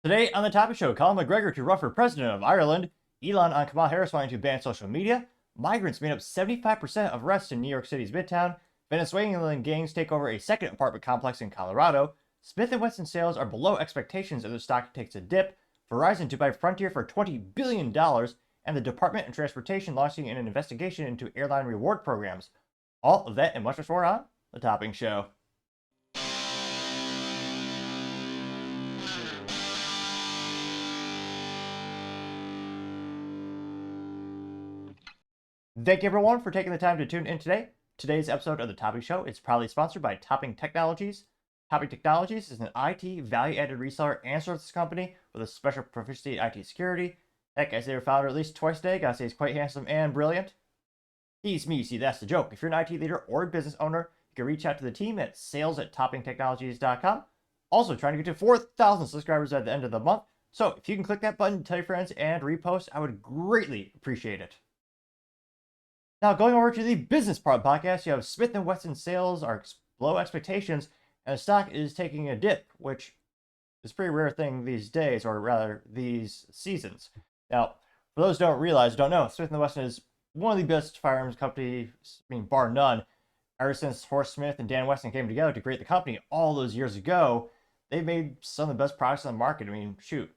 Today on the Topic Show, Conor McGregor to run for president of Ireland, Elon on Kamala wanting to ban social media, migrants made up 75% of arrests in New York City's Midtown, Venezuelan gangs take over a second apartment complex in Colorado, Smith & Wesson sales are below expectations as the stock takes a dip, Verizon to buy Frontier for $20 billion, and the Department of Transportation launching an investigation into Airline Reward programs. All of that and much more on The Topping Show. Thank you everyone for taking the time to tune in today. Today's episode of The Topping Show is proudly sponsored by Topping Technologies. Topping Technologies is an IT value-added reseller and services company with a special proficiency in IT security. Heck, I say their founder at least twice a day. Gotta say he's quite handsome and brilliant. He's me, see that's the joke. If you're an IT leader or a business owner, you can reach out to the team at sales@toppingtechnologies.com. Also trying to get to 4,000 subscribers at the end of the month. So if you can click that button, tell your friends, and repost, I would greatly appreciate it. Now, going over to the business part of the podcast, you have Smith & Wesson sales are below expectations, and the stock is taking a dip, which is a pretty rare thing these days, or rather, these seasons. Now, for those who don't know, Smith & Wesson is one of the best firearms companies, bar none. Ever since Horst Smith and Dan Wesson came together to create the company all those years ago, they've made some of the best products on the market. I mean, shoot,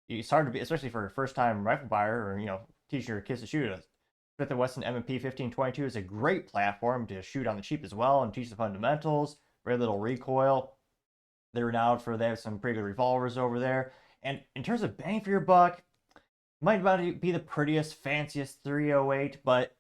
it's hard to be, especially for a first-time rifle buyer, or, teach your kids to shoot it. Smith & Wesson M&P 1522 is a great platform to shoot on the cheap as well and teach the fundamentals. Very little recoil. They're renowned for they have some pretty good revolvers over there. And in terms of bang for your buck, might not be the prettiest, fanciest 308, but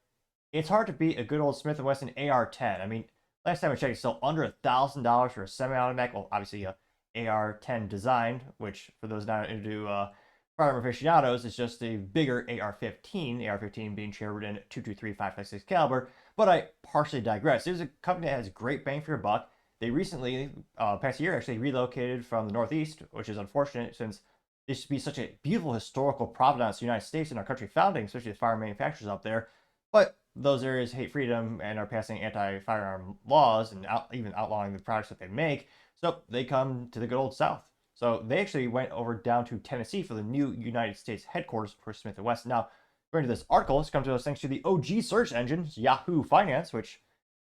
it's hard to beat a good old Smith & Wesson AR-10. I mean, last time I checked, it's still under $1,000 for a semi-automatic. Well, obviously a AR-10 design, which for those not into firearm aficionados is just a bigger AR-15, AR-15 being shared in .223 5.56 caliber, but I partially digress. There's a company that has great bang for your buck. They recently, past year, actually relocated from the Northeast, which is unfortunate since this should be such a beautiful historical provenance of the United States and our country founding, especially the firearm manufacturers up there. But those areas hate freedom and are passing anti-firearm laws and even outlawing the products that they make, so they come to the good old South. So they actually went over down to Tennessee for the new United States headquarters for Smith & Wesson. Now, according to this article, this comes to us thanks to the OG search engine, Yahoo Finance, which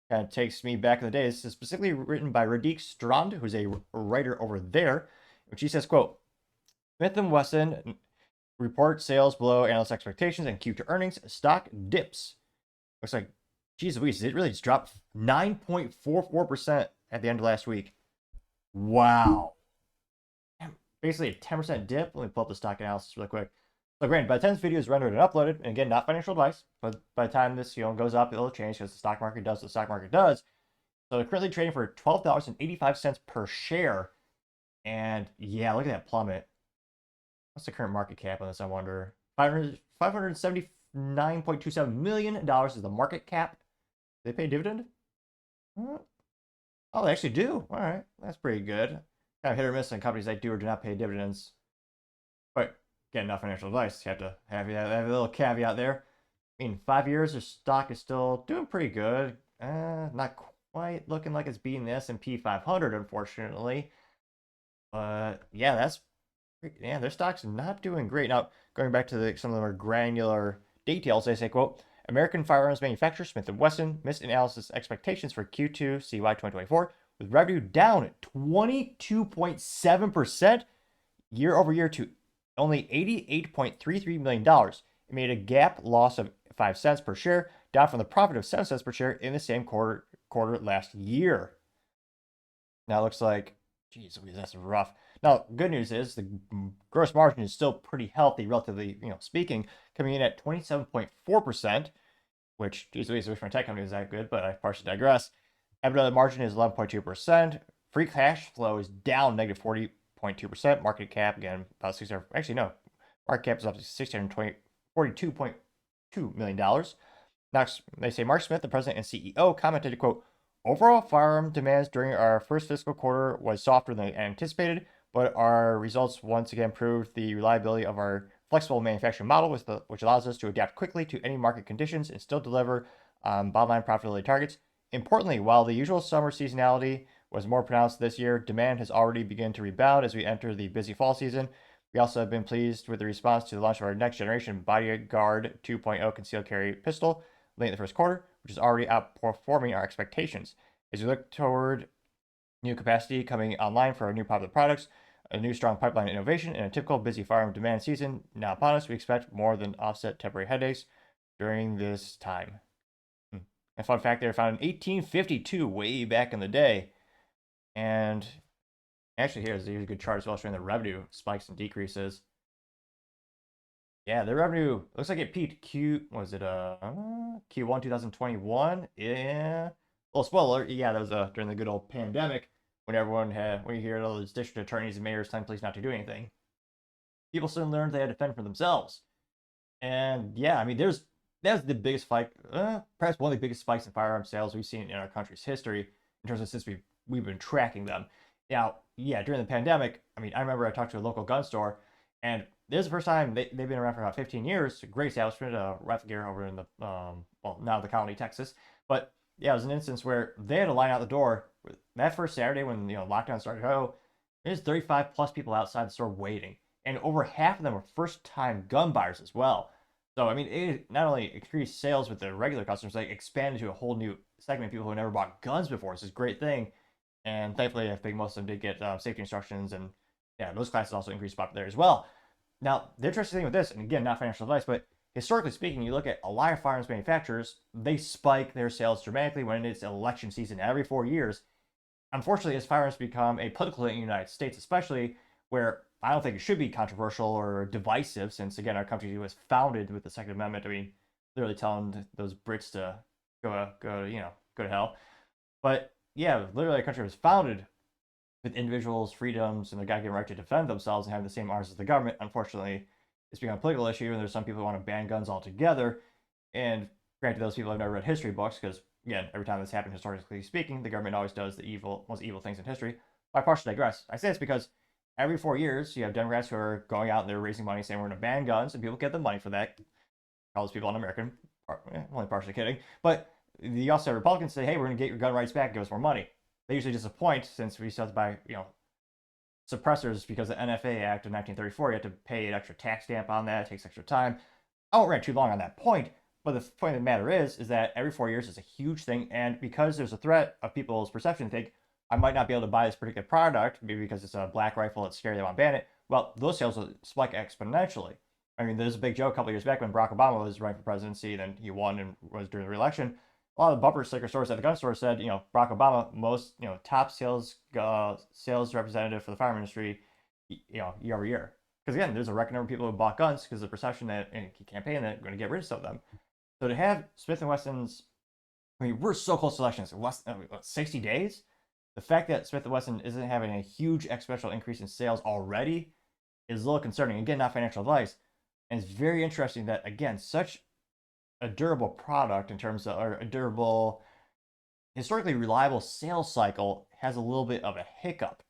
kind of takes me back in the day. This is specifically written by Radik Strand, who's a writer over there, which he says, quote, Smith & Wesson report sales below analyst expectations and Q2 earnings. Stock dips. Looks like, geez Louise, it really just dropped 9.44% at the end of last week. Wow. Basically a 10% dip. Let me pull up the stock analysis really quick. So granted, by the time this video is rendered and uploaded, and again, not financial advice, but by the time this goes up, it'll change because the stock market does what the stock market does. So they're currently trading for $12.85 per share. And yeah, look at that plummet. What's the current market cap on this, I wonder? $579.27 million is the market cap. Do they pay a dividend? Oh, they actually do. All right, that's pretty good. Kind of hit or miss on companies that do or do not pay dividends. But again, not financial advice. You have to have a little caveat there. I mean, 5 years, their stock is still doing pretty good. Not quite looking like it's beating the S&P 500, unfortunately. But yeah, their stock's not doing great. Now, going back to some of the more granular details, they say, quote, American firearms manufacturer Smith & Wesson missed analysis expectations for Q2 CY 2024, with revenue down 22.7% year over year to only $88.33 million. It made a GAAP loss of 5 cents per share, down from the profit of 7 cents per share in the same quarter last year. Now it looks like, geez, that's rough. Now, good news is the gross margin is still pretty healthy, relatively, speaking, coming in at 27.4%, which, geez, wish my tech company was that good, but I partially digress. EBITDA margin is 11.2%. Free cash flow is down negative 40.2%. Market cap, again, about 600. Actually, no. Market cap is up to $642.2 million. Next, they say Mark Smith, the president and CEO, commented, quote, overall firearm demands during our first fiscal quarter was softer than anticipated, but our results once again proved the reliability of our flexible manufacturing model, which allows us to adapt quickly to any market conditions and still deliver bottom line profitability targets. Importantly, while the usual summer seasonality was more pronounced this year, demand has already begun to rebound as we enter the busy fall season. We also have been pleased with the response to the launch of our next generation Bodyguard 2.0 concealed carry pistol late in the first quarter, which is already outperforming our expectations. As we look toward new capacity coming online for our new popular products, a new strong pipeline of innovation, and a typical busy firearm demand season now upon us, we expect more than offset temporary headaches during this time. A fun fact, they were founded in 1852, way back in the day. And actually, here's a good chart as well, showing the revenue spikes and decreases. Yeah, the revenue looks like it peaked Q1 2021. Yeah. Well, spoiler, yeah, that was during the good old pandemic when when you hear all those district attorneys and mayors telling police not to do anything. People soon learned they had to fend for themselves. And yeah, I mean, that's the biggest spike, perhaps one of the biggest spikes in firearm sales we've seen in our country's history in terms of since we've been tracking them. Now, yeah, during the pandemic, I mean, I remember I talked to a local gun store, and this is the first time they've been around for about 15 years. Great establishment, rifle gear over in the well, now the Colony, Texas. But yeah, it was an instance where they had to line out the door that first Saturday when lockdown started. Oh, there's 35 plus people outside the store waiting, and over half of them were first time gun buyers as well. So I mean, it not only increased sales with the regular customers, they expanded to a whole new segment of people who never bought guns before. It's a great thing, and thankfully, I think most of them did get safety instructions, and yeah, those classes also increased popularity as well. Now, the interesting thing with this, and again, not financial advice, but historically speaking, you look at a lot of firearms manufacturers, they spike their sales dramatically when it's election season every 4 years. Unfortunately, as firearms become a political thing in the United States, especially where I don't think it should be controversial or divisive, since again our country was founded with the Second Amendment. I mean, literally telling those Brits to go to hell. But yeah, literally our country was founded with individuals' freedoms and the God-given right to defend themselves and having the same arms as the government. Unfortunately, it's become a political issue, and there's some people who want to ban guns altogether. And granted, those people have never read history books because, again, every time this happened, historically speaking, the government always does the most evil things in history. But I partially digress. I say this because every 4 years, you have Democrats who are going out and they're raising money saying we're going to ban guns, and people get the money for that. All those people un-American. Only partially kidding. But you also have Republicans say, hey, we're going to get your gun rights back, give us more money. They usually disappoint since we still have to buy, suppressors because the NFA Act of 1934, you have to pay an extra tax stamp on that. It takes extra time. I won't rant too long on that point, but the point of the matter is that every 4 years is a huge thing, and because there's a threat of people's perception to think, I might not be able to buy this particular product, maybe because it's a black rifle, it's scary, they want to ban it, well, those sales will spike exponentially. I mean, there's a big joke a couple of years back when Barack Obama was running for presidency, then he won and was during the re-election. A lot of the bumper sticker stores at the gun store said, Barack Obama, most, top sales representative for the firearm industry, year over year. Because again, there's a record number of people who bought guns because of the perception that in a campaign that they're going to get rid of some of them. So to have Smith & Wesson's, I mean, we're so close to elections, 60 days? The fact that Smith & Wesson isn't having a huge exponential increase in sales already is a little concerning. Again, not financial advice. And it's very interesting that, again, such a durable product in terms of, or a durable, historically reliable sales cycle has a little bit of a hiccup.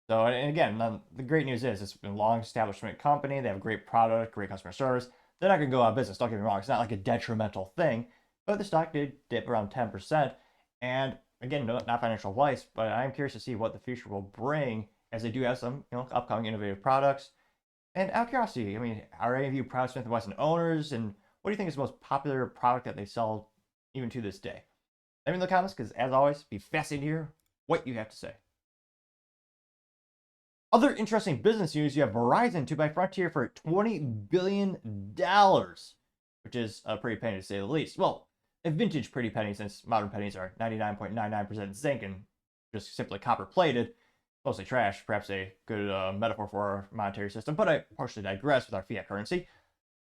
So, and again, the great news is it's been a long establishment company. They have a great product, great customer service. They're not going to go out of business. Don't get me wrong. It's not like a detrimental thing, but the stock did dip around 10%. And again, not financial advice, but I'm curious to see what the future will bring as they do have some, upcoming innovative products. And out of curiosity, I mean, are any of you proud Smith & Wesson owners? And what do you think is the most popular product that they sell even to this day? Let me know in the comments, because as always, it'd be fascinating to hear what you have to say. Other interesting business news, you have Verizon to buy Frontier for $20 billion, which is a pretty penny to say the least. Well, a vintage pretty penny, since modern pennies are 99.99% zinc and just simply copper plated. Mostly trash, perhaps a good metaphor for our monetary system, but I partially digress with our fiat currency.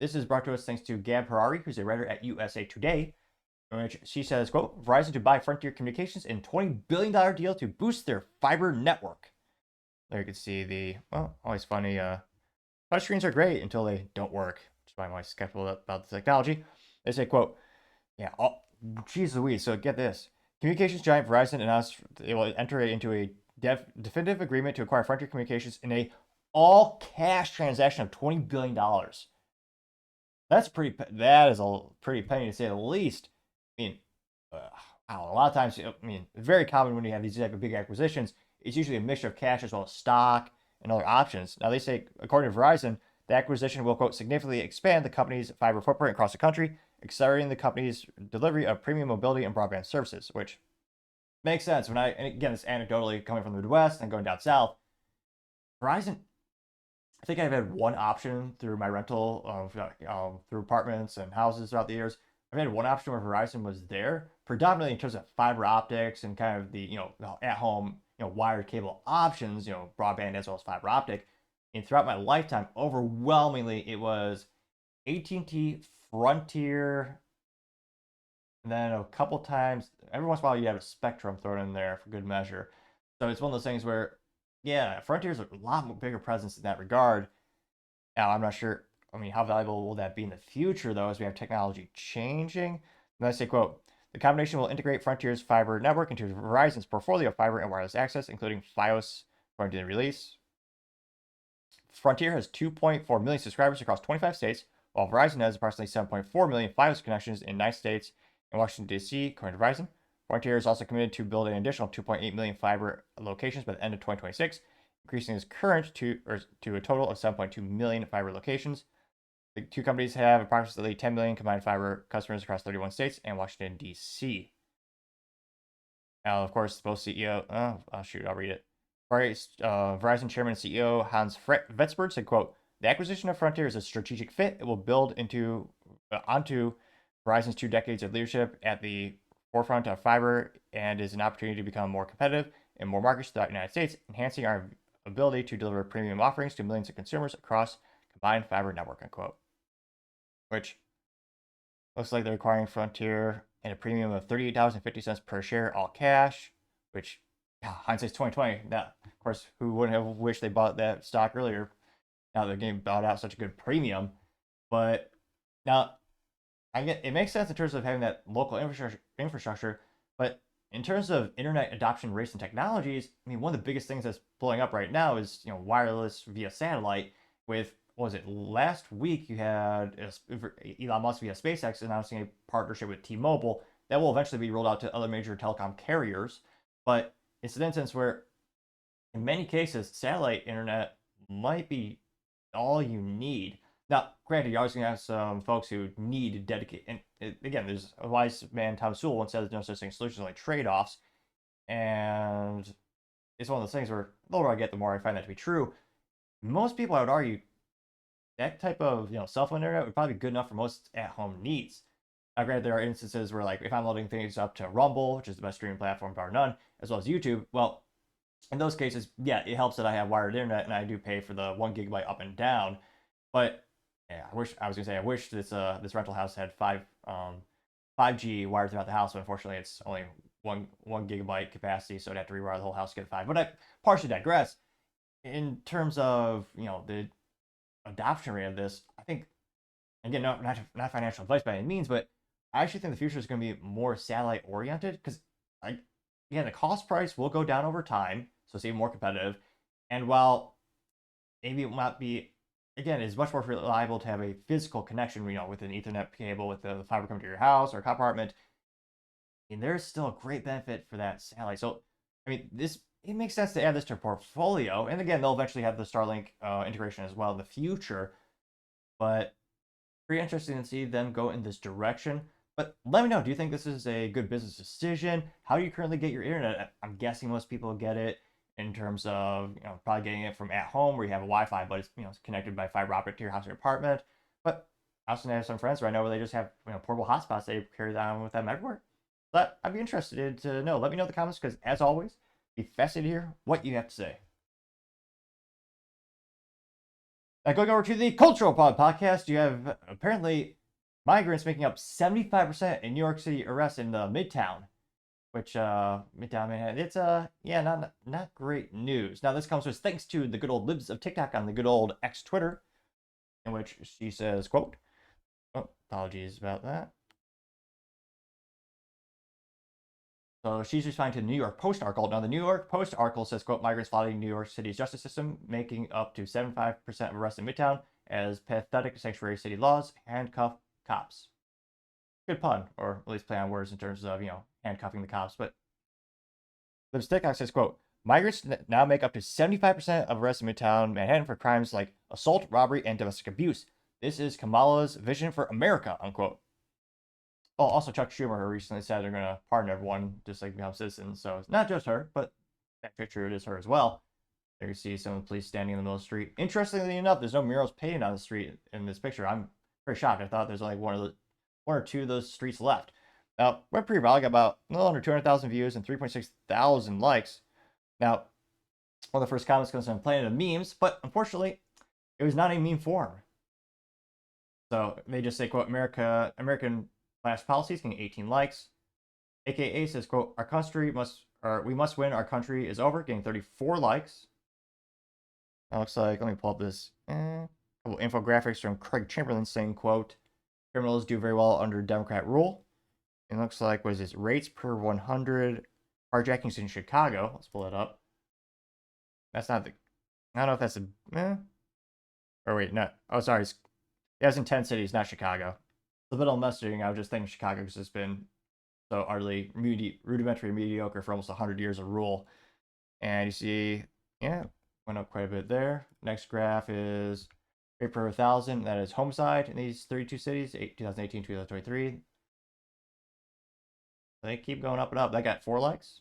This is brought to us thanks to Gab Harari, who's a writer at USA Today, in which she says, quote, Verizon to buy Frontier Communications in $20 billion deal to boost their fiber network. There you can see the, well, always funny, touchscreens are great until they don't work, which is why I'm always skeptical about the technology. They say, quote, yeah, oh, geez Louise, so get this. Communications giant Verizon announced it will enter into a definitive agreement to acquire Frontier Communications in a all-cash transaction of $20 billion. That is a pretty penny to say the least. I mean, a lot of times, I mean, it's very common when you have these type of big acquisitions, it's usually a mixture of cash as well as stock and other options. Now, they say, according to Verizon, the acquisition will, quote, significantly expand the company's fiber footprint across the country, accelerating the company's delivery of premium mobility and broadband services, which makes sense. And again, it's anecdotally coming from the Midwest and going down south. Verizon, I think I've had one option through my rental of through apartments and houses throughout the years. I've had one option where Verizon was there, predominantly in terms of fiber optics and kind of the at-home wired cable options, broadband as well as fiber optic. And throughout my lifetime, overwhelmingly it was AT&T, Frontier, and then a couple times, every once in a while, you have a Spectrum thrown in there for good measure. So it's one of those things where, yeah, Frontier's a lot bigger presence in that regard. Now, I'm not sure, how valuable will that be in the future, though, as we have technology changing? And I say, quote, the combination will integrate Frontier's fiber network into Verizon's portfolio of fiber and wireless access, including Fios, according to the release. Frontier has 2.4 million subscribers across 25 states, while Verizon has approximately 7.4 million Fios connections in 9 states and Washington, D.C., according to Verizon. Frontier is also committed to building an additional 2.8 million fiber locations by the end of 2026, increasing its current to a total of 7.2 million fiber locations. The two companies have approximately 10 million combined fiber customers across 31 states and Washington, D.C. Now, of course, both CEO, I'll read it. Verizon Chairman and CEO Hans Vetsberg said, quote, the acquisition of Frontier is a strategic fit. It will build onto Verizon's 2 decades of leadership at the forefront of fiber and is an opportunity to become more competitive in more markets throughout the United States, enhancing our ability to deliver premium offerings to millions of consumers across combined fiber network, unquote. Which looks like they're acquiring Frontier at a premium of $38.50 per share, all cash, which, hindsight's 2020. Now, of course, who wouldn't have wished they bought that stock earlier? Now they're getting bought out such a good premium. But now, it makes sense in terms of having that local infrastructure, but in terms of internet adoption rates and technologies, one of the biggest things that's blowing up right now is wireless via satellite. With, what was it, last week you had Elon Musk via SpaceX announcing a partnership with T-Mobile that will eventually be rolled out to other major telecom carriers. But it's an instance where, in many cases, satellite internet might be all you need. Now, granted, you're always going to have some folks who need dedicate. And again, there's a wise man, Tom Sewell, once said there's no such thing as solutions, only trade-offs. And it's one of those things where the older I get, the more I find that to be true. Most people, I would argue, that type of cell phone internet would probably be good enough for most at-home needs. Now, granted, there are instances where, like, if I'm loading things up to Rumble, which is the best streaming platform bar none, as well as YouTube, well, in those cases, yeah, it helps that I have wired internet and I do pay for the 1 gigabyte up and down. But yeah, I wish this rental house had 5G wired throughout the house, but unfortunately it's only one gigabyte capacity, so I'd have to rewire the whole house to get 5. But I partially digress. In terms of the adoption rate of this, I think, again, not financial advice by any means, but I actually think the future is going to be more satellite oriented, because the cost price will go down over time, so it's even more competitive. And while maybe it will not be, again, it's much more reliable to have a physical connection, with an Ethernet cable, with the fiber coming to your house or apartment. There's still a great benefit for that satellite. So, it makes sense to add this to a portfolio. And again, they'll eventually have the Starlink integration as well in the future. But pretty interesting to see them go in this direction. But let me know, do you think this is a good business decision? How do you currently get your internet? I'm guessing most people get it in terms of, probably getting it from at home where you have a Wi-Fi, but it's, connected by fiber optic to your house or apartment. But I also have some friends right now where they just have, portable hotspots they carry down with them everywhere. But I'd be interested to know. Let me know in the comments, because as always, be fascinated to hear what you have to say. Now, going over to the Cultural Pod podcast, you have apparently migrants making up 75% in New York City arrests in the Midtown, which Midtown Manhattan, it's not great news. Now, this comes with thanks to the good old libs of TikTok on the good old X Twitter, in which she says, quote, apologies about that. So she's responding to the New York Post article. Now, the New York Post article says, quote, migrants flooding New York City's justice system, making up to 75% of arrests in Midtown as pathetic sanctuary city laws handcuff cops. Good pun, or at least play on words in terms of, handcuffing the cops. But Libs TikTok says, quote, Migrants now make up to 75% of arrests in Midtown Manhattan for crimes like assault, robbery, and domestic abuse. This is Kamala's vision for America, unquote. Oh, also Chuck Schumer recently said they're going to pardon everyone just like become citizens. So it's not just her, but actually true, it is her as well. There you see some of the police standing in the middle of the street. Interestingly enough, there's no murals painted on the street in this picture. I'm very shocked. I thought there's only one or two of those streets left. Now, went pretty viral, got about a little under 200,000 views and 3.6 thousand likes. Now, one of the first comments comes from Planet of Memes, but unfortunately, it was not a meme form. So they just say, quote, American flash policies getting 18 likes. AKA says, quote, we must win, our country is over, getting 34 likes. That looks like, let me pull up this couple infographics from Craig Chamberlain saying, quote, criminals do very well under Democrat rule. It looks like, what is this, rates per 100 carjackings in Chicago. Let's pull it up. That's not the, I don't know if that's a, or wait, no, oh, sorry. Yeah, it's in 10 cities, not Chicago. A bit of messaging, I was just thinking Chicago because it's been so utterly rudimentary mediocre for almost 100 years of rule. And you see, yeah, went up quite a bit there. Next graph is rate per 1,000. That is homicide in these 32 cities, 2018, 2023. They keep going up and up. That got 4 likes.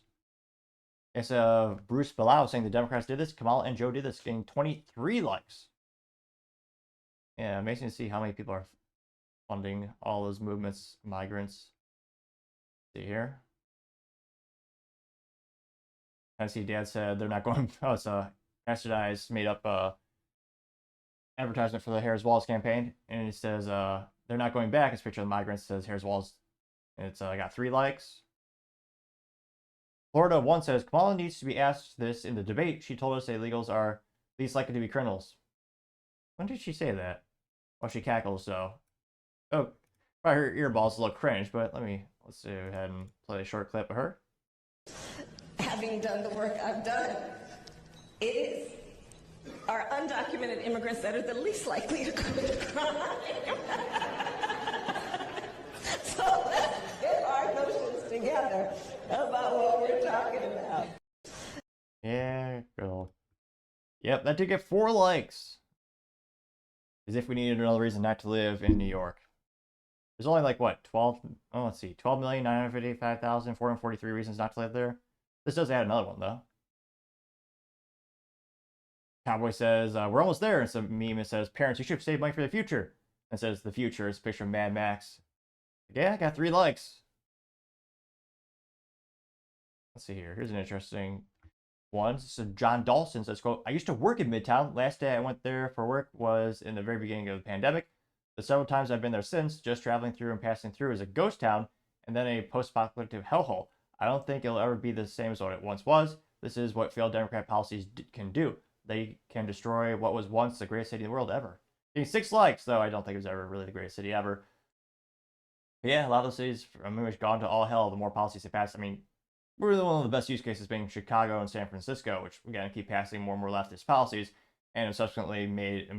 It's Bruce Bilal saying the Democrats did this. Kamala and Joe did this, getting 23 likes. Yeah, amazing to see how many people are funding all those movements, migrants. See here. I see Dad said they're not going. Oh, it's Bastardized made up advertisement for the Harris Walls campaign, and it says they're not going back. It's a picture of the migrants. It says Harris Walls. And it's got 3 likes. Florida 1 says Kamala needs to be asked this in the debate. She told us illegals are least likely to be criminals. When did she say that? Well, she cackles, so. Oh, probably her earball's a little cringe, but let's go ahead and play a short clip of her. Having done the work I've done, it is our undocumented immigrants that are the least likely to commit crime. So let's get our notions together about what we're talking about. Yeah, girl. Yep, that did get 4 likes. As if we needed another reason not to live in New York. There's only like, what, 12,955,443 reasons not to live there. This does add another one, though. Cowboy says, we're almost there. And some meme that says, parents, you should save money for the future. And says, the future is a picture of Mad Max. Yeah, I got 3 likes. Let's see here. Here's an interesting one. This is John Dawson says, quote, I used to work in Midtown. Last day I went there for work was in the very beginning of the pandemic. The several times I've been there since, just traveling through and passing through is a ghost town and then a post-apocalyptic hellhole. I don't think it'll ever be the same as what it once was. This is what failed Democrat policies can do. They can destroy what was once the greatest city in the world ever. Getting 6 likes, though I don't think it was ever really the greatest city ever. But yeah, a lot of those cities are pretty much gone to all hell the more policies they pass. I mean, really one of the best use cases being Chicago and San Francisco, which again keep passing more and more leftist policies, and have subsequently made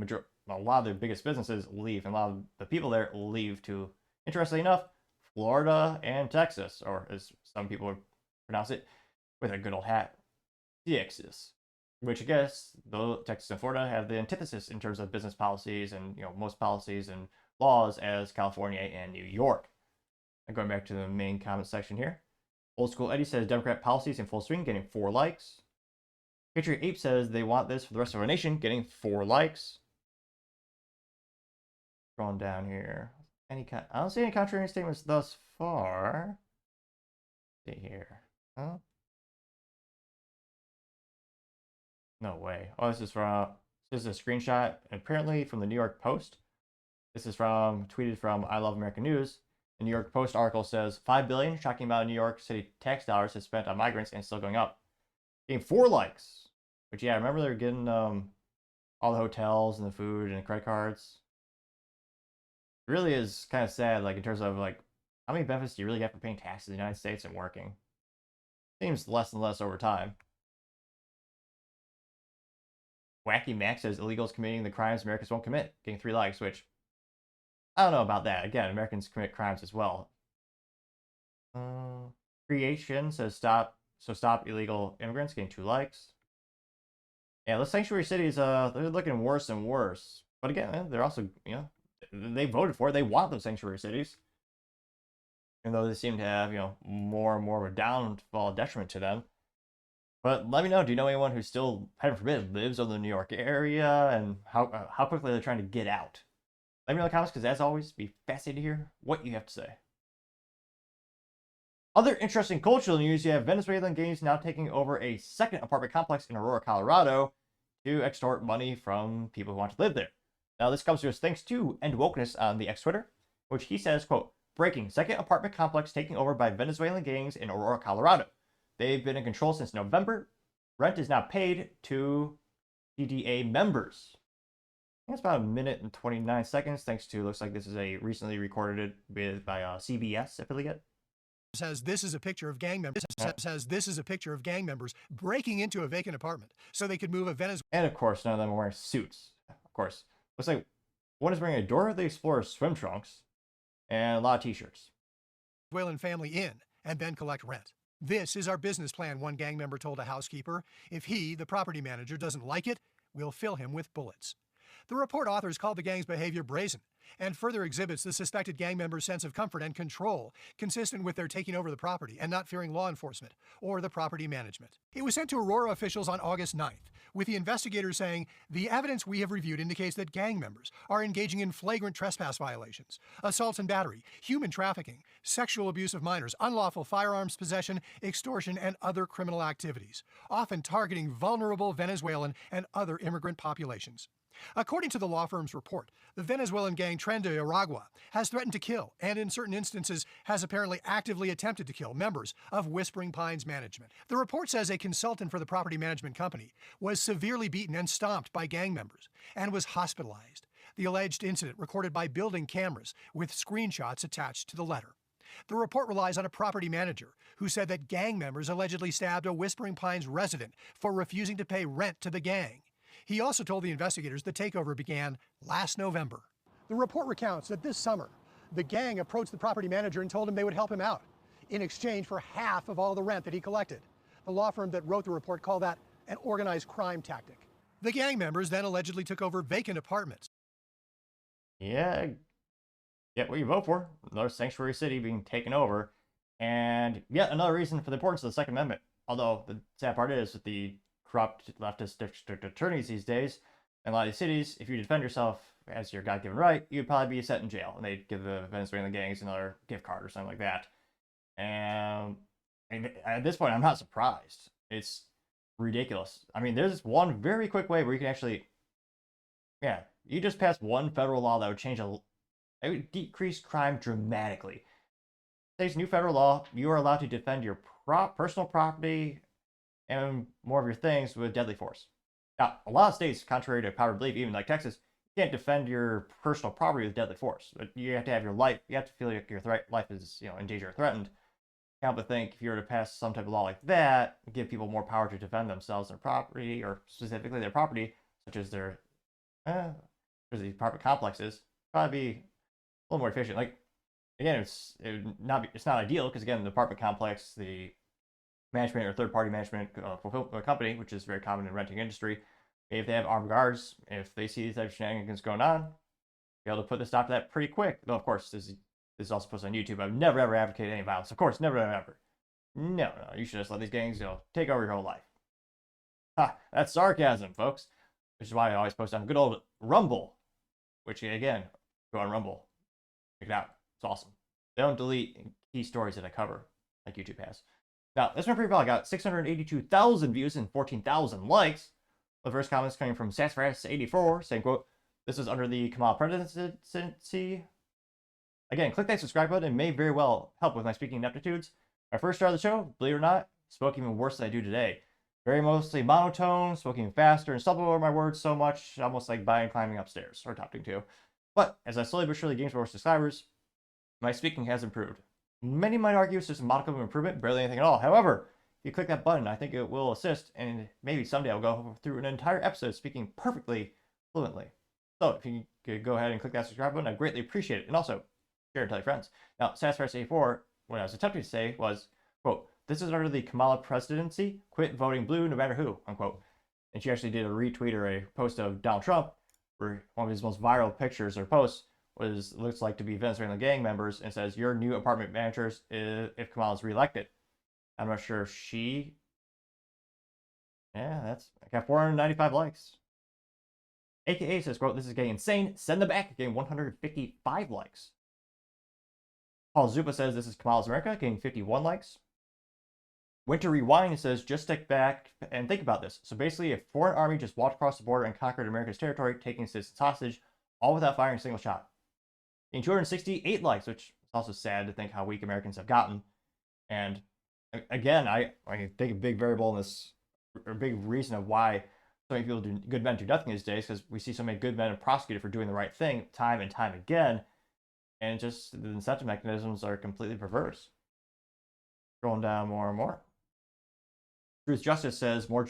a lot of the biggest businesses leave, and a lot of the people there leave to, interestingly enough, Florida and Texas, or as some people would pronounce it, with a good old hat, Texas. Which I guess though Texas and Florida have the antithesis in terms of business policies and most policies and laws as California and New York. And going back to the main comment section here. Old School Eddie says Democrat policies in full swing, getting 4 likes. Patriot Ape says they want this for the rest of our nation, getting 4 likes. Going down here. I don't see any contrarian statements thus far. Let's see here. Huh? No way. Oh, this is a screenshot, apparently from the New York Post. This is tweeted from I Love American News. The New York Post article says $5 billion shocking amount of New York City tax dollars is spent on migrants and still going up. Getting 4 likes. Which yeah, I remember they're getting all the hotels and the food and the credit cards. It really is kind of sad, like in terms of like how many benefits do you really get for paying taxes in the United States and working? Seems less and less over time. Wacky Max says illegals committing the crimes Americans won't commit, getting 3 likes, which I don't know about that. Again, Americans commit crimes as well. Creation says stop So stop illegal immigrants, getting 2 likes. Yeah, the sanctuary cities, they're looking worse and worse. But again, they're also, they voted for it. They want those sanctuary cities. Even though they seem to have, more and more of a downfall detriment to them. But let me know, do you know anyone who still, heaven forbid, lives in the New York area, and how quickly they're trying to get out? Let me know in the comments, because as always, it'd be fascinating to hear what you have to say. Other interesting cultural news, you have Venezuelan gangs now taking over a second apartment complex in Aurora, Colorado to extort money from people who want to live there. Now, this comes to us thanks to End Wokeness on the X Twitter, which he says, quote, breaking, second apartment complex taken over by Venezuelan gangs in Aurora, Colorado. They've been in control since November. Rent is now paid to CDA members. I think it's about 1 minute and 29 seconds, thanks to, looks like this is a recently recorded by CBS affiliate. Says this is a picture of gang members. Says this is a picture of gang members breaking into a vacant apartment so they could move a Venezuelan. And of course, none of them are wearing suits. Of course, looks like one is wearing a Dora the Explorer swim trunks and a lot of t-shirts. Venezuelan family in and then collect rent. This is our business plan, one gang member told a housekeeper. If he, the property manager, doesn't like it, we'll fill him with bullets. The report authors called the gang's behavior brazen and further exhibits the suspected gang members' sense of comfort and control, consistent with their taking over the property and not fearing law enforcement or the property management. It was sent to Aurora officials on August 9th, with the investigators saying, the evidence we have reviewed indicates that gang members are engaging in flagrant trespass violations, assaults and battery, human trafficking, sexual abuse of minors, unlawful firearms possession, extortion, and other criminal activities, often targeting vulnerable Venezuelan and other immigrant populations. According to the law firm's report, the Venezuelan gang Tren de Aragua has threatened to kill and in certain instances has apparently actively attempted to kill members of Whispering Pines Management. The report says a consultant for the property management company was severely beaten and stomped by gang members and was hospitalized. The alleged incident recorded by building cameras with screenshots attached to the letter. The report relies on a property manager who said that gang members allegedly stabbed a Whispering Pines resident for refusing to pay rent to the gang. He also told the investigators the takeover began last November. The report recounts that this summer, the gang approached the property manager and told him they would help him out in exchange for half of all the rent that he collected. The law firm that wrote the report called that an organized crime tactic. The gang members then allegedly took over vacant apartments. Yeah, get what you vote for. Another sanctuary city being taken over. And yet another reason for the importance of the Second Amendment. Although the sad part is with the corrupt leftist district attorneys these days, in a lot of these cities, if you defend yourself as your God-given right, you'd probably be set in jail, and they'd give the Venezuelan gangs another gift card or something like that. And at this point, I'm not surprised. It's ridiculous. I mean, there's one very quick way where you can actually, you just pass one federal law that would it would decrease crime dramatically. Today's new federal law, you are allowed to defend your personal property and more of your things with deadly force. Now, a lot of states, contrary to popular belief, even like Texas, you can't defend your personal property with deadly force. But you have to have your life, you have to feel like your life is, in danger or threatened. You have to think if you were to pass some type of law like that, give people more power to defend themselves and their property, or specifically their property, such as their the apartment complexes, probably be a little more efficient. Like, again, it's not ideal because, again, the apartment complex, the management or third-party management company, which is very common in the renting industry, if they have armed guards, if they see these type of shenanigans going on, be able to put a stop to that pretty quick. Though, of course, this is also posted on YouTube. I've never ever advocated any violence. Of course, never ever. No, you should just let these gangs take over your whole life. Ha, that's sarcasm, folks. Which is why I always post on good old Rumble, which again, go on Rumble, check it out. It's awesome. They don't delete key stories that I cover like YouTube has. Now, this one pretty well. I got 682,000 views and 14,000 likes. The first comment is coming from Sassafras84, saying, quote, this is under the Kamala presidency. Again, click that subscribe button. It may very well help with my speaking ineptitudes. My first start of the show, believe it or not, spoke even worse than I do today. Very mostly monotone, spoke even faster, and stumbled over my words so much, almost like climbing upstairs, or attempting to. But as I slowly but surely gain more subscribers, my speaking has improved. Many might argue it's just a modicum of improvement, barely anything at all. However, if you click that button, I think it will assist, and maybe someday I'll go through an entire episode speaking perfectly fluently. So if you could go ahead and click that subscribe button, I'd greatly appreciate it. And also, share and tell your friends. Now, Sassafras84, what I was attempting to say was, quote, this is under the Kamala presidency. Quit voting blue no matter who, unquote. And she actually did a retweet or a post of Donald Trump, where one of his most viral pictures or posts looks like to be Venezuelan gang members, and says, "Your new apartment managers if Kamala's reelected." I'm not sure if she... Yeah, I got 495 likes. AKA says, quote, "This is getting insane. Send them back," getting 155 likes. Paul Zupa says, "This is Kamala's America," getting 51 likes. Winter Rewind says, "Just stick back and think about this. So basically, a foreign army just walked across the border and conquered America's territory, taking citizens hostage, all without firing a single shot." Getting 268 likes, which is also sad to think how weak Americans have gotten. And again, I think a big variable in this, or a big reason of why so many people do good men do nothing these days, because we see so many good men prosecuted for doing the right thing time and time again, and just the incentive mechanisms are completely perverse. Scrolling down more and more. Truth Justice says, more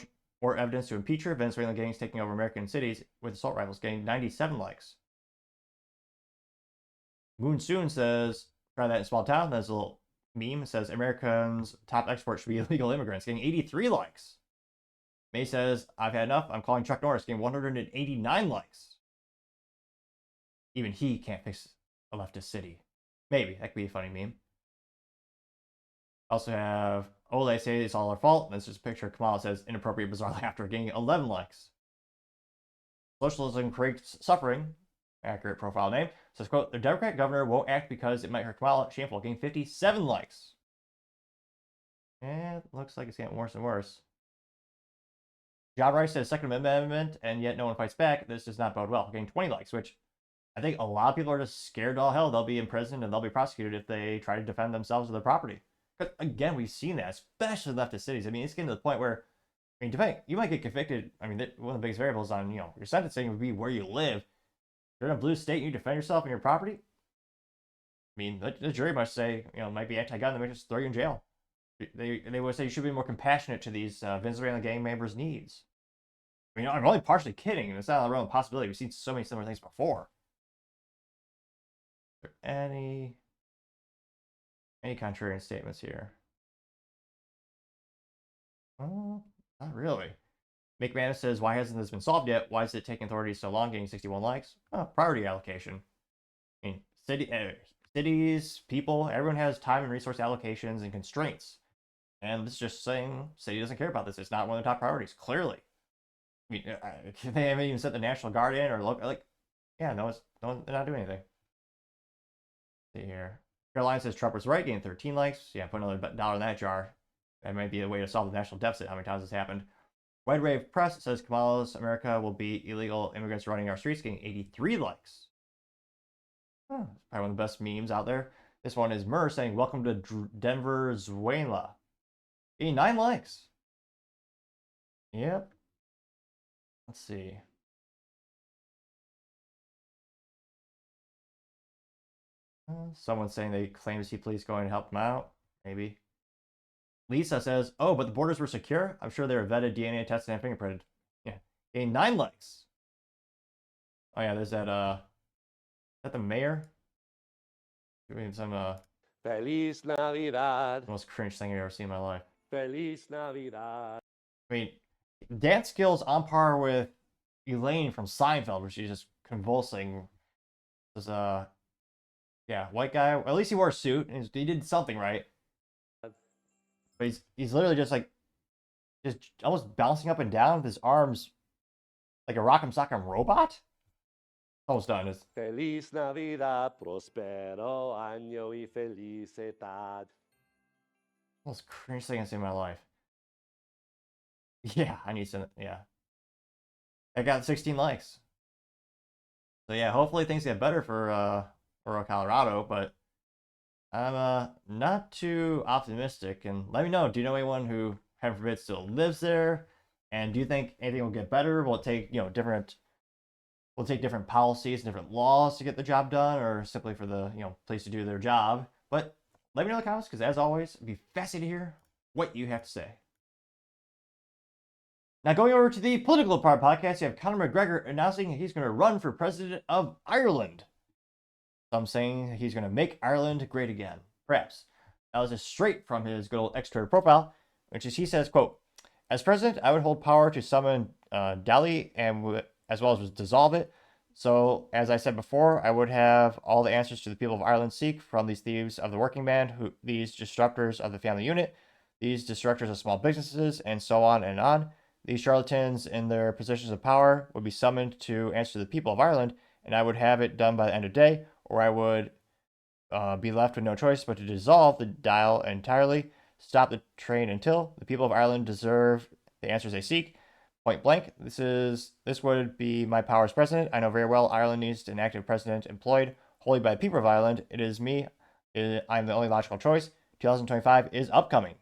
evidence to impeach her. Venezuelan gangs taking over American cities with assault rifles, getting 97 likes. Moon Soon says, "Try that in small town." There's a little meme. It says, "Americans' top export should be illegal immigrants," getting 83 likes. May says, "I've had enough. I'm calling Chuck Norris," getting 189 likes. Even he can't fix a leftist city. Maybe. That could be a funny meme. Also have Ole say it's all our fault. And this is a picture of Kamala says, "Inappropriate bizarre laughter," getting 11 likes. Socialism creates suffering. Accurate profile name. Says, quote, "The Democrat governor won't act because it might hurt Kamala." Shameful, getting 57 likes. And it looks like it's getting worse and worse. John Rice says Second Amendment, and yet no one fights back. This does not bode well. Getting 20 likes, which I think a lot of people are just scared to all hell. They'll be imprisoned and they'll be prosecuted if they try to defend themselves or their property. But again, we've seen that, especially leftist cities. I mean, it's getting to the point where, I mean, you might get convicted. I mean, one of the biggest variables on, your sentencing would be where you live. If you're in a blue state and you defend yourself and your property, I mean, the jury must say, might be anti-gun. They might just throw you in jail. They would say you should be more compassionate to these Venezuelan gang members' needs. I mean, I'm only partially kidding. It's not a real possibility. We've seen so many similar things before. Are there any contrarian statements here? Oh, not really. McManus says, "Why hasn't this been solved yet? Why is it taking authorities so long?" Getting 61 likes. Oh, priority allocation. I mean, cities, people, everyone has time and resource allocations and constraints. And this is just saying city doesn't care about this. It's not one of the top priorities, clearly. I mean, they haven't even sent the National Guard in or look like, yeah, they're not doing anything. Let's see here. Caroline says Trump was right, getting 13 likes. Yeah, put another dollar in that jar. That might be a way to solve the national deficit. How many times this happened? Wide Wave Press says Kamala's America will be illegal immigrants running our streets, getting 83 likes. Probably one of the best memes out there. This one is Murr saying, "Welcome to Denver, Venezuela." 89 likes. Yep. Let's see. Someone's saying they claim to see police going to help them out. Maybe. Lisa says, "Oh, but the borders were secure. I'm sure they were vetted, DNA tested, and fingerprinted." Yeah. Gained 9 likes. Oh yeah, there's that is that the mayor? Doing some Feliz Navidad. the most cringe thing I've ever seen in my life. Feliz Navidad. I mean, dance skills on par with Elaine from Seinfeld, where she's just convulsing. There's yeah, white guy. At least he wore a suit and he did something right. But he's literally just almost bouncing up and down with his arms like a rock'em sock'em robot. Almost done. It's Feliz Navidad, prospero año y felicidad. most cringe thing I've seen in my life. Yeah, I need some. Yeah, I got 16 likes. So yeah, hopefully things get better for Aurora, Colorado, but I'm not too optimistic. And let me know, do you know anyone who, heaven forbid, still lives there? And do you think anything will get better? Will it take, will take different policies and different laws to get the job done, or simply for the, police to do their job? But let me know in the comments, because as always, it'd be fascinating to hear what you have to say. Now, going over to the political part podcast, you have Conor McGregor announcing he's going to run for president of Ireland. Some saying he's going to make Ireland great again. Perhaps. That was just straight from his good old X-Twitter profile, which is he says, quote, as president, I would hold power to summon Delhi and as well as dissolve it. So, as I said before, I would have all the answers to the people of Ireland seek from these thieves of the working man, these disruptors of the family unit, these destructors of small businesses, and so on and on. These charlatans in their positions of power would be summoned to answer to the people of Ireland, and I would have it done by the end of the day, or I would be left with no choice but to dissolve the dial entirely, stop the train until the people of Ireland deserve the answers they seek. Point blank, this would be my power as president. I know very well Ireland needs an active president employed wholly by the people of Ireland. It is me. I'm the only logical choice. 2025 is upcoming. ...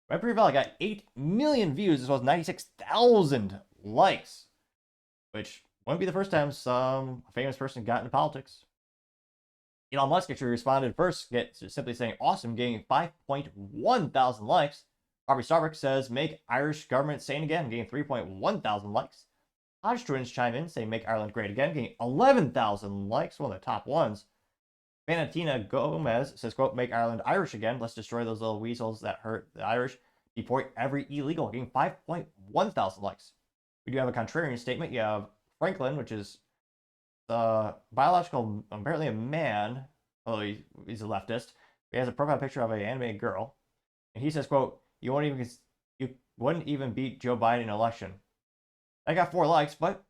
My pre-val got 8 million views as well as 96,000 likes, which wouldn't be the first time some famous person got into politics. Elon Musk actually responded first, simply saying awesome, getting 5.1 thousand likes. Harvey Starbucks says make Irish government sane again, getting 3.1 thousand likes. Hodge twins chime in, saying make Ireland great again, getting 11,000 likes, one of the top ones. Valentina Gomez says, quote, make Ireland Irish again. Let's destroy those little weasels that hurt the Irish. Deport every illegal, getting 5.1 thousand likes. We do have a contrarian statement. You have Franklin, which is biological, apparently a man, although he's a leftist. He has a profile picture of an animated girl. And he says, quote, you wouldn't even beat Joe Biden in an election. I got 4 likes, but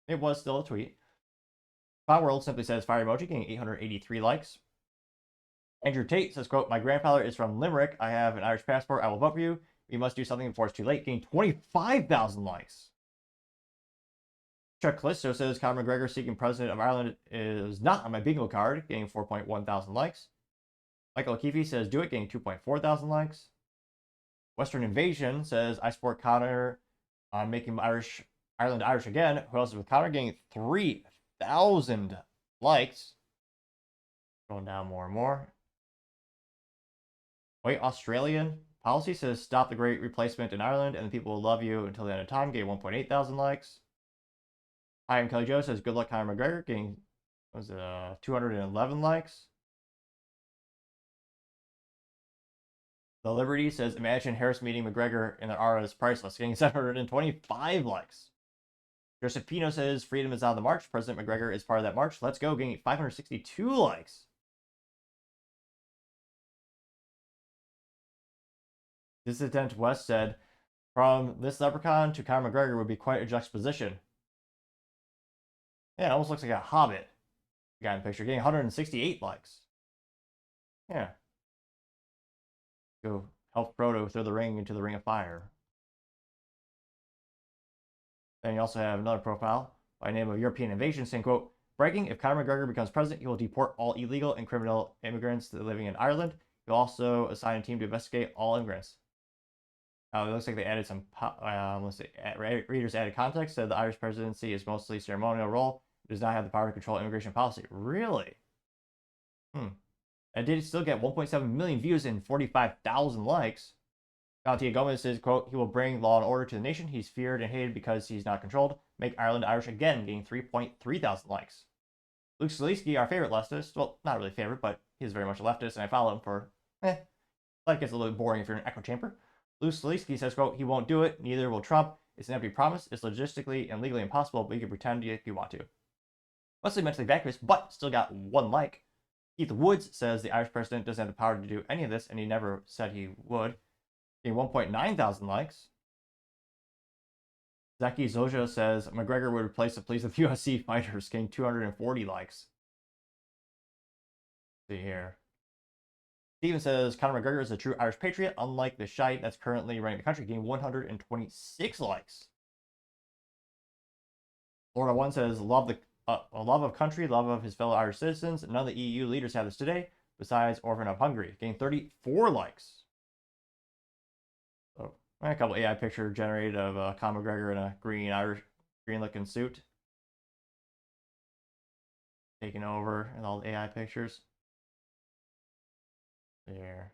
it was still a tweet. Fun World simply says fire emoji, getting 883 likes. Andrew Tate says, quote, my grandfather is from Limerick. I have an Irish passport. I will vote for you. We must do something before it's too late, getting 25,000 likes. Chuck Callisto says Conor McGregor seeking president of Ireland is not on my bingo card, getting 4.1 thousand likes. Michael O'Keefe says do it, getting 2.4 thousand likes. Western Invasion says I support Conor on making Ireland Irish again. Who else is with Conor? Getting 3,000 likes. Going down more and more. Wait, Australian policy says stop the great replacement in Ireland and the people will love you until the end of time. Getting 1.8 thousand likes. I am Kelly Joe says good luck Conor McGregor, getting 211 likes. The Liberty says imagine Harris meeting McGregor in the aura is priceless, getting 725 likes. Joseph Pino says freedom is on the march. President McGregor is part of that march. Let's go, getting 562 likes. Dissident West said from this leprechaun to Conor McGregor would be quite a juxtaposition. Yeah, it almost looks like a hobbit. The guy in the picture getting 168 likes. Yeah. Go help Frodo throw the ring into the ring of fire. Then you also have another profile by the name of European Invasion saying, quote, bragging, if Conor McGregor becomes president, he will deport all illegal and criminal immigrants living in Ireland. He'll also assign a team to investigate all immigrants. It looks like they added some, readers added context, said the Irish presidency is mostly ceremonial role. It does not have the power to control immigration policy. Really? And did it still get 1.7 million views and 45,000 likes? Valentina Gomez says, quote, he will bring law and order to the nation. He's feared and hated because he's not controlled. Make Ireland Irish again, getting 3.3 thousand likes. Luke Zaleski, our favorite leftist, well, not really favorite, but he's very much a leftist, and I follow him for, life gets a little bit boring if you're in an echo chamber. Luke Zaleski says, quote, he won't do it, neither will Trump. It's an empty promise. It's logistically and legally impossible, but you can pretend if you want to. Mostly mentally vacuous, but still got 1 like. Keith Woods says the Irish president doesn't have the power to do any of this, and he never said he would. Getting 1.9 thousand likes. Zaki Zoja says McGregor would replace the police with UFC fighters, getting 240 likes. Let's see here. Steven says Conor McGregor is a true Irish patriot, unlike the shite that's currently running the country, getting 126 likes. Florida 1 says love of country, love of his fellow Irish citizens. None of the EU leaders have this today, besides Orphan of Hungary, getting 34 likes. So, a couple AI picture generated of Conor McGregor in a green looking suit. Taking over and all the AI pictures. There.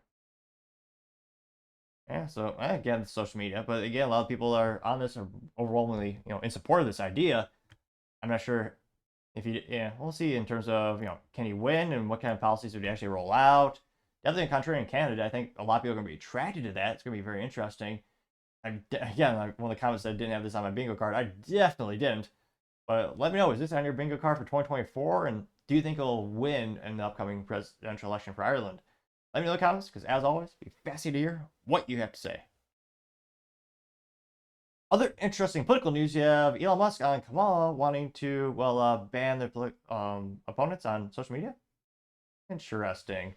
Yeah, so again, social media, but again, a lot of people are on this, are overwhelmingly, in support of this idea. I'm not sure if we'll see in terms of, can he win and what kind of policies would he actually roll out? definitely a country in Canada. I think a lot of people are going to be attracted to that. It's going to be very interesting. Again, like one of the comments said I didn't have this on my bingo card. I definitely didn't. But let me know, is this on your bingo card for 2024? And do you think it'll win in the upcoming presidential election for Ireland? Let me know in the comments, because as always, be fascinated to hear what you have to say. Other interesting political news, you have Elon Musk and Kamala wanting to, ban their opponents on social media. Interesting.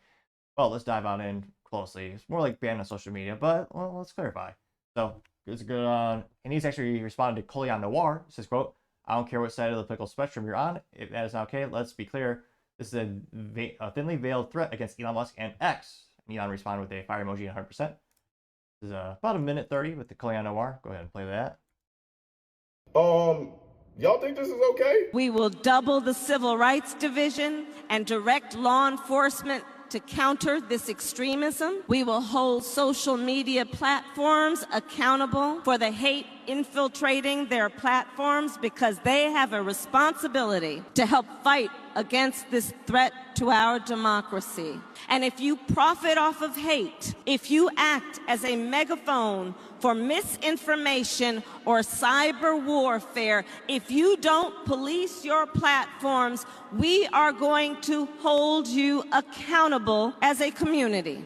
Well, let's dive on in closely. It's more like ban on social media, but well, let's clarify. So it's good on, and he's actually responded to Colion Noir. He says, quote, "I don't care what side of the political spectrum you're on. If that is not okay, let's be clear. This is a thinly veiled threat against Elon Musk and X." And Elon responded with a fire emoji 100%. This is about a minute 30 with the Colion Noir. Go ahead and play that. Y'all think this is okay? We will double the Civil Rights Division and direct law enforcement to counter this extremism. We will hold social media platforms accountable for the hate infiltrating their platforms, because they have a responsibility to help fight against this threat to our democracy. And if you profit off of hate, if you act as a megaphone for misinformation or cyber warfare, if you don't police your platforms, we are going to hold you accountable as a community.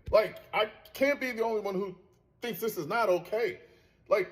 Like, I can't be the only one who thinks this is not okay. Like,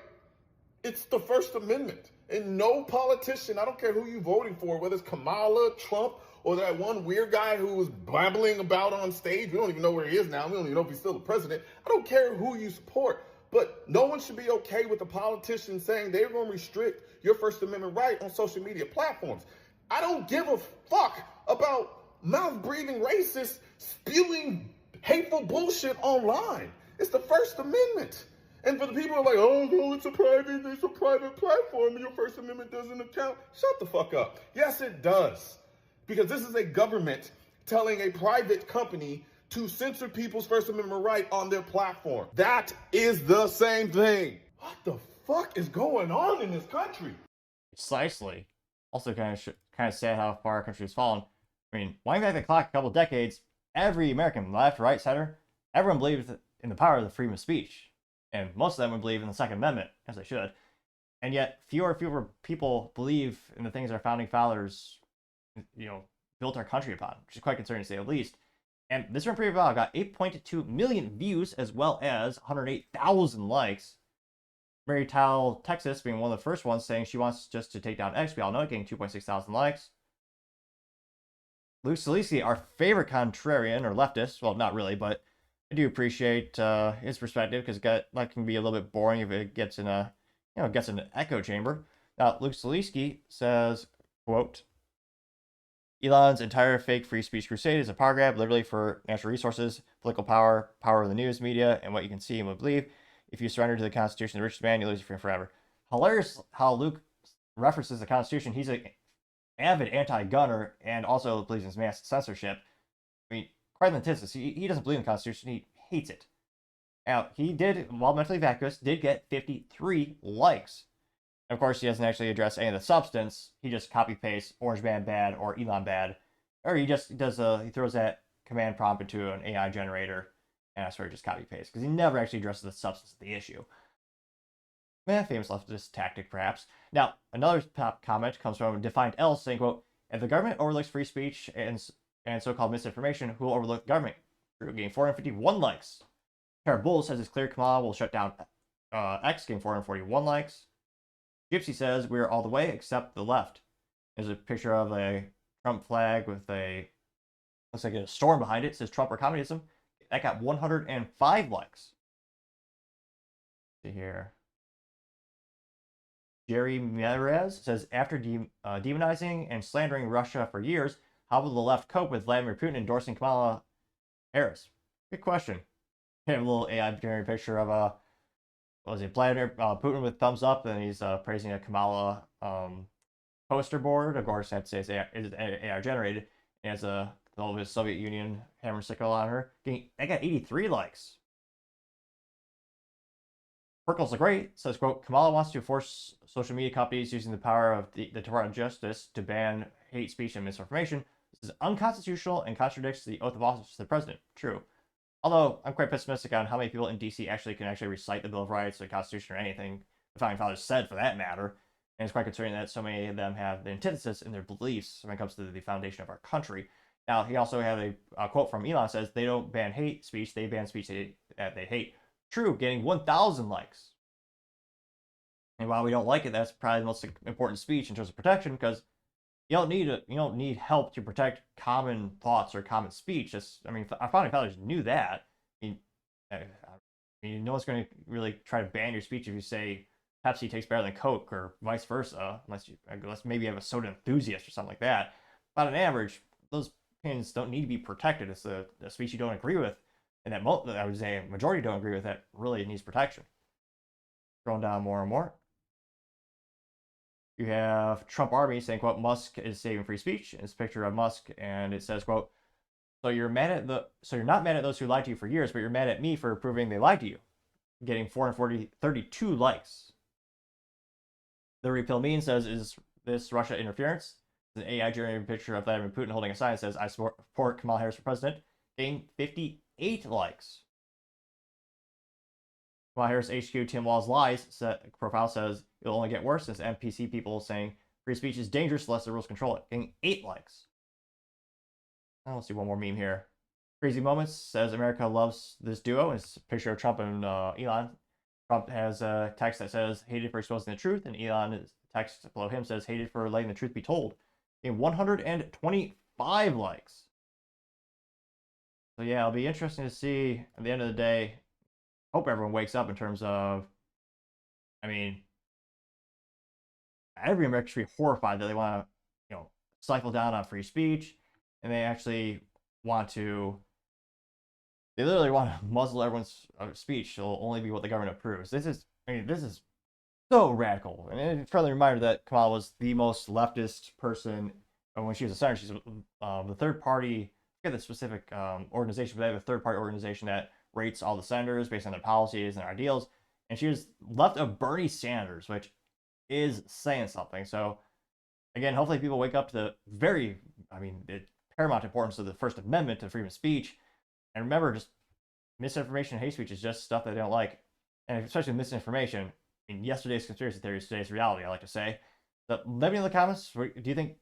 it's the First Amendment. And no politician, I don't care who you're voting for, whether it's Kamala, Trump, or that one weird guy who was babbling about on stage. We don't even know where he is now. We don't even know if he's still the president. I don't care who you support. But no one should be okay with a politician saying they're going to restrict your First Amendment right on social media platforms. I don't give a fuck about mouth-breathing racists spewing hateful bullshit online. It's the First Amendment. And for the people who are like, oh, no, it's a private platform and your First Amendment doesn't account. Shut the fuck up. Yes, it does. Because this is a government telling a private company to censor people's First Amendment right on their platform. That is the same thing. What the fuck is going on in this country? Precisely. Also kind of sad how far our country has fallen. I mean, winding back the clock a couple decades, every American, left, right, center, everyone believed in the power of the freedom of speech. And most of them would believe in the Second Amendment, as they should. And yet, fewer and fewer people believe in the things our founding fathers, built our country upon, which is quite concerning to say the least. And this one pretty well got 8.2 million views, as well as 108,000 likes. Mary Tile, Texas, being one of the first ones saying she wants just to take down X. We all know it, getting 2.6 thousand likes. Luke Salisi, our favorite contrarian or leftist, well, not really, but I do appreciate his perspective, because that can be a little bit boring if it gets in gets in an echo chamber. Now, Luke Salisky says, quote, "Elon's entire fake free speech crusade is a power grab, literally for natural resources, political power, power of the news media, and what you can see and will believe. If you surrender to the Constitution, the richest man, you lose your freedom forever." Hilarious how Luke references the Constitution. He's an avid anti-gunner and also believes in mass censorship. I mean, quite an antithesis. He doesn't believe in the Constitution. He hates it. Now, he did, while mentally vacuous, did get 53 likes. And of course, he doesn't actually address any of the substance. He just copy-pastes Orange Man bad or Elon bad. Or he just does he throws that command prompt into an AI generator, and that's where he just copy-pastes. Because he never actually addresses the substance of the issue. Famous leftist tactic, perhaps. Now, another top comment comes from Defiant L, saying, quote, "If the government overlooks free speech and so-called misinformation, who will overlook the government?" Drew getting 451 likes. Tara Bull says it's clear Kamala will shut down X, getting 441 likes. Gypsy says we're all the way except the left. There's a picture of a Trump flag with looks like a storm behind it. It says Trump or communism. That got 105 likes. Let's see here. Jerry Merez says, after demonizing and slandering Russia for years, how will the left cope with Vladimir Putin endorsing Kamala Harris? Good question. We have a little AI generated picture of Vladimir Putin with thumbs up, and he's praising a Kamala poster board. Of course, I have to say it's AI generated. It has the Soviet Union hammer sickle on her. I got 83 likes. Perkles the Great says, quote, "Kamala wants to force social media companies using the power of the Department of Justice to ban hate speech and misinformation. This is unconstitutional and contradicts the oath of office of the president." True. Although I'm quite pessimistic on how many people in DC can actually recite the Bill of Rights or the Constitution or anything the Founding Fathers said, for that matter. And it's quite concerning that so many of them have the antithesis in their beliefs when it comes to the foundation of our country. Now, he also had a quote from Elon says, they don't ban hate speech, they ban speech that they hate. True, getting 1,000 likes. And while we don't like it, that's probably the most important speech in terms of protection, because you don't need help to protect common thoughts or common speech. Our founding fathers knew that. No one's going to really try to ban your speech if you say Pepsi tastes better than Coke or vice versa, unless maybe you have a soda enthusiast or something like that. But on average, those opinions don't need to be protected. It's a speech you don't agree with, and that I would say a majority don't agree with, that really needs protection. Scrolling down more and more. You have Trump Army saying, quote, Musk is saving free speech. It's a picture of Musk, and it says, quote, so you're not mad at those who lied to you for years, but you're mad at me for proving they lied to you. Getting 432 likes. The repeal meme says, is this Russia interference? It's an AI generated picture of Vladimir Putin holding a sign that says, I support Kamala Harris for president. Getting 58 likes. Kamala Harris HQ Tim Wall's lies profile says it'll only get worse since NPC people saying free speech is dangerous unless the rules control it. Getting 8 likes. Now let's do one more meme here. Crazy Moments says America loves this duo. It's a picture of Trump and Elon. Trump has a text that says hated for exposing the truth, and Elon's text below him says hated for letting the truth be told. Getting 125 likes. So yeah, it'll be interesting to see at the end of the day. Hope everyone wakes up in terms of, every American should be horrified that they want to, stifle down on free speech, and they actually they literally want to muzzle everyone's speech. It'll only be what the government approves. This is so radical. And it's a friendly reminder that Kamala was the most leftist person when she was a senator. She's the third party, I forget the specific organization, but they have a third party organization that rates all the senators based on their policies and their ideals. And she was left of Bernie Sanders, which is saying something. So, again, hopefully people wake up to the paramount importance of the First Amendment to freedom of speech. And remember, just misinformation and hate speech is just stuff that they don't like. And especially misinformation. Yesterday's conspiracy theory is today's reality, I like to say. So let me know in the comments, do you think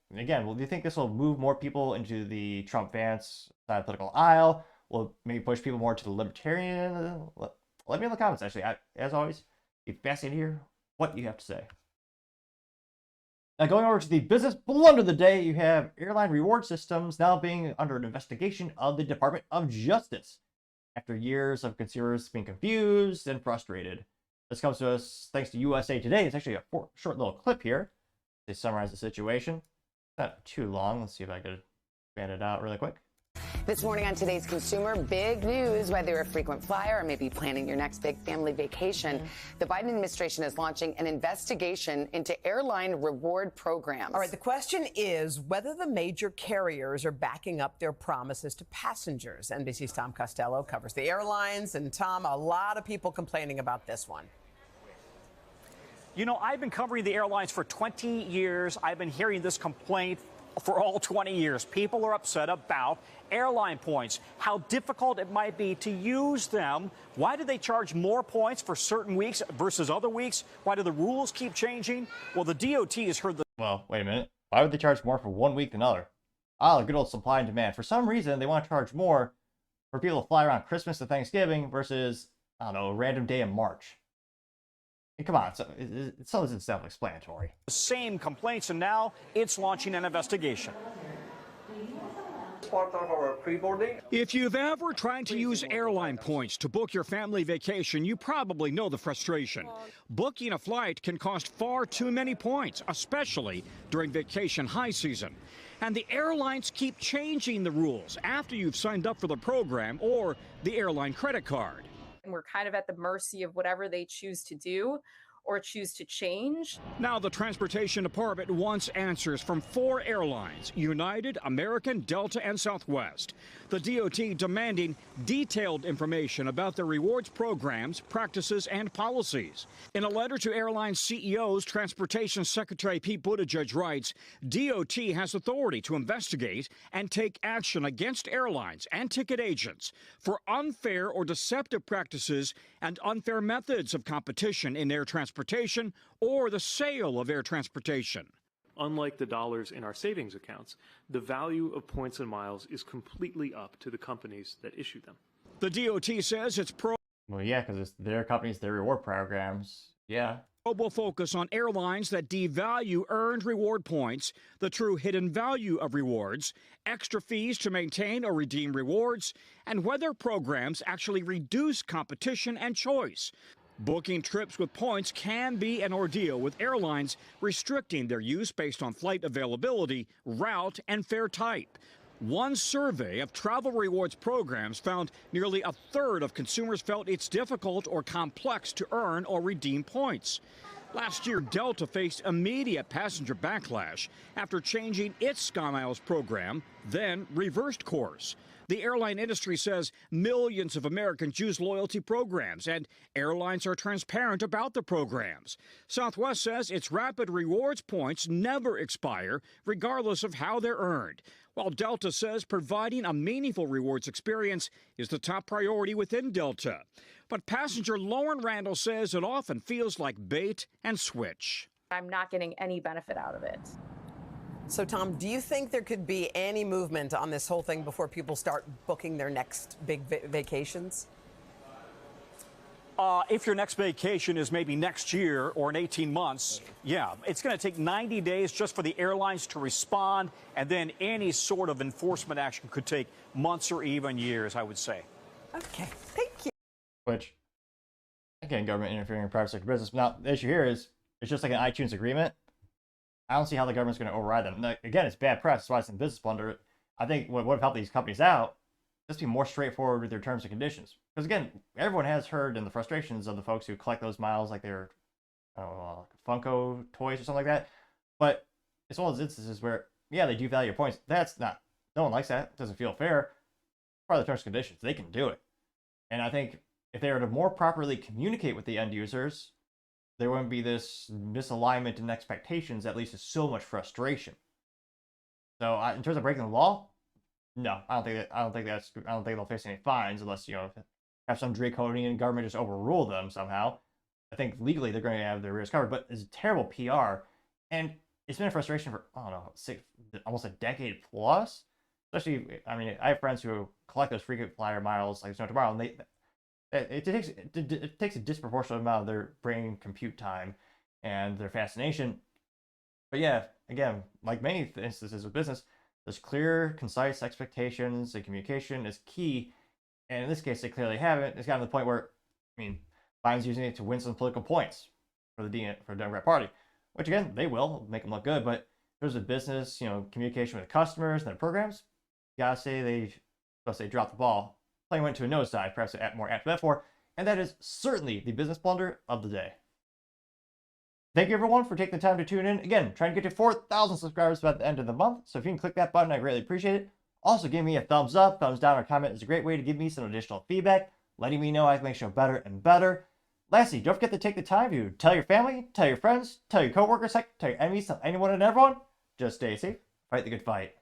this will move more people into the Trump Vance side of the political aisle? Will it maybe push people more to the libertarian? Let me know in the comments, actually. As always, be fascinated to hear what you have to say. Now, going over to the business blunder of the day, you have Airline Reward systems now being under an investigation of the Department of Justice after years of consumers being confused and frustrated. This comes to us thanks to USA Today. It's actually a short little clip here to summarize the situation. Not too long. Let's see if I could expand it out really quick. This morning on Today's Consumer, big news. Whether you're a frequent flyer or maybe planning your next big family vacation, the Biden administration is launching an investigation into airline reward programs. All right, the question is whether the major carriers are backing up their promises to passengers. NBC's Tom Costello covers the airlines. And Tom, a lot of people complaining about this one. I've been covering the airlines for 20 years. I've been hearing this complaint for all 20 years. People are upset about airline points, how difficult it might be to use them. Why do they charge more points for certain weeks versus other weeks? Why do the rules keep changing? Well, the DOT has heard the... Well, wait a minute. Why would they charge more for one week than another? The good old supply and demand. For some reason, they want to charge more for people to fly around Christmas to Thanksgiving versus, a random day in March. Come on, it's self-explanatory. same complaints, and now it's launching an investigation. Part of our pre-boarding. If you've ever tried to use airline points to book your family vacation, you probably know the frustration. Booking a flight can cost far too many points, especially during vacation high season. And the airlines keep changing the rules after you've signed up for the program or the airline credit card. And we're kind of at the mercy of whatever they choose to do. or choose to change. Now the Transportation Department wants answers from 4 airlines: United, American, Delta, and Southwest. The DOT demanding detailed information about their rewards programs, practices, and policies. In a letter to airline CEOs, Transportation Secretary Pete Buttigieg writes, DOT has authority to investigate and take action against airlines and ticket agents for unfair or deceptive practices and unfair methods of competition in air transportation or the sale of air transportation. Unlike the dollars in our savings accounts, the value of points and miles is completely up to the companies that issue them. The DOT says it's Well, yeah, because it's their companies, their reward programs. Yeah. will focus on airlines that devalue earned reward points, the true hidden value of rewards, extra fees to maintain or redeem rewards, and whether programs actually reduce competition and choice. Booking trips with points can be an ordeal, with airlines restricting their use based on flight availability, route, and fare type. One survey of travel rewards programs found nearly a third of consumers felt it's difficult or complex to earn or redeem points. Last year, Delta faced immediate passenger backlash after changing its SkyMiles program, then reversed course. The airline industry says millions of Americans use loyalty programs, and airlines are transparent about the programs. Southwest says its rapid rewards points never expire, regardless of how they're earned, while Delta says providing a meaningful rewards experience is the top priority within Delta. But passenger Lauren Randall says it often feels like bait and switch. I'm not getting any benefit out of it. So, Tom, do you think there could be any movement on this whole thing before people start booking their next big vacations? If your next vacation is maybe next year or in 18 months, yeah, it's going to take 90 days just for the airlines to respond, and then any sort of enforcement action could take months or even years, I would say. Okay, thank you. Which, again, government interfering in private sector business. Now, the issue here is it's just like an iTunes agreement. I don't see how the government's going to override them. Now, again, it's bad press. That's why it's in business blunder. I think what would have helped these companies out, just be more straightforward with their terms and conditions. Because again, everyone has heard in the frustrations of the folks who collect those miles like they're Funko toys or something like that. But it's one of those instances where, yeah, they do value your points. That's not, no one likes that. It doesn't feel fair. Part of the terms and conditions, they can do it. And I think if they were to more properly communicate with the end users, there wouldn't be this misalignment in expectations that leads to so much frustration. So in terms of breaking the law, no, I don't think they'll face any fines unless, have some draconian government just overrule them somehow. I think legally they're going to have their rears covered, but it's terrible PR, and it's been a frustration for, I don't know, almost a decade plus. Especially, I mean, I have friends who collect those frequent flyer miles like there's no tomorrow, and it takes a disproportionate amount of their brain compute time and their fascination. But yeah, again, like many instances of business, there's clear, concise expectations, and communication is key. And in this case, they clearly haven't. It's gotten to the point where, I mean, Biden's using it to win some political points for the Democrat Party, which again, they will make them look good. But in terms of business, communication with customers and their programs, you gotta say they dropped the ball. Plane went to a nosedive, perhaps more apt metaphor, and that is certainly the business blunder of the day. Thank you everyone for taking the time to tune in. Again, trying to get to 4,000 subscribers by the end of the month, so if you can click that button, I greatly appreciate it. Also, give me a thumbs up, thumbs down, or comment is a great way to give me some additional feedback, letting me know I can make the show better and better. Lastly, don't forget to take the time to tell your family, tell your friends, tell your coworkers, heck, tell your enemies, tell anyone and everyone. Just stay safe, fight the good fight.